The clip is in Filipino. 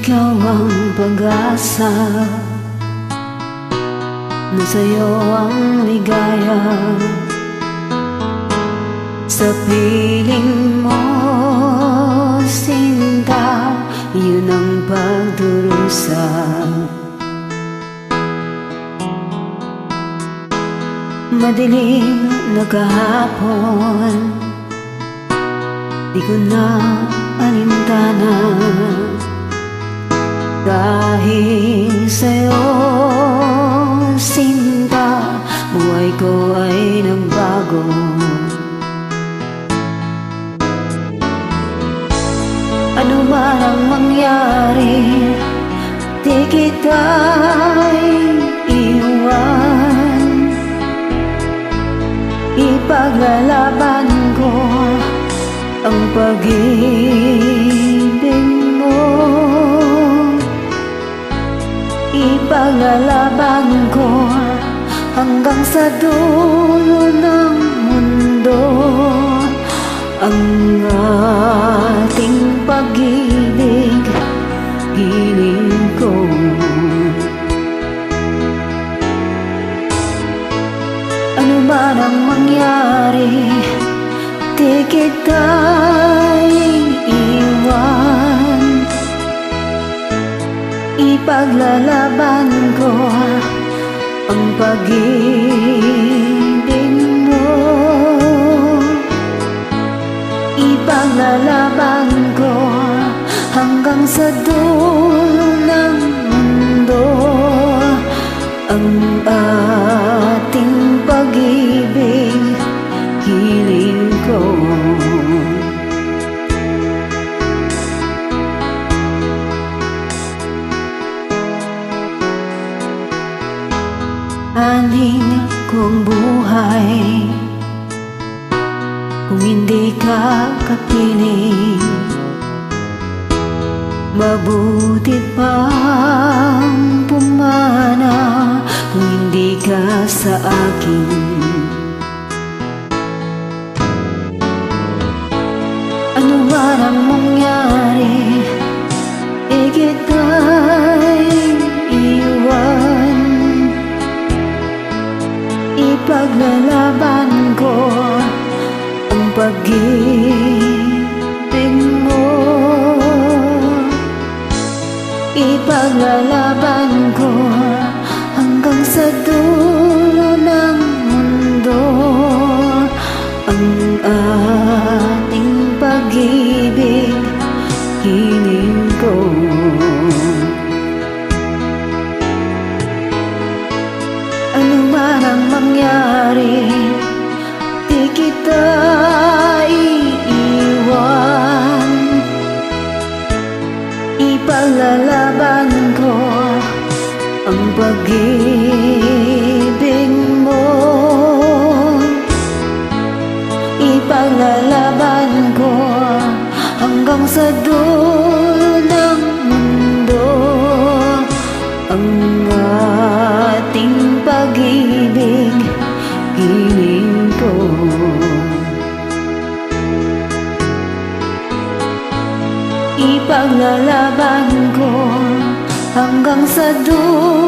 Ikaw ang pag-asa, na sa'yo ang ligaya. Sa piling mo, sinta, yun ang pagdurusa. Madilim na kahapon, di ko na alintana. Dahil sa'yo, sinta, buhay ko ay nagbago. Ano man ang mangyari, di kita'y iwan. Ipaglalaban ko ang pag-ibig mo. Ipaglalaban ko hanggang sa dulo ng mundo ang ating pag-ibig, hiling ko. Ano man ang mangyari, di kita'y iwan. Ipaglalaban ko ang pag-ibig mo. Ipaglalaban ko hanggang sa dulo ng mundo ang ating pag-ibig, hiling ko. Aning kong buhay kung hindi ka kapiling. Mabuti pang pumana kung hindi ka sa akin. Ano man ang mangyari, ikita'y iwan. Ipaglalaban ko ang pag-ibig mo. Ipaglalaban ko hanggang sa dulo ng mundo ang ating pag-ibig, hiling ko. Ano man ang mangyari, di kita iiwan. Ipaglalaban ko ang pag-ibig mo. Ipaglalaban ko hanggang sa dulo ng mundo ang ating pag-ibig, hiling ko. Ipaglalaban ko hanggang sa dulo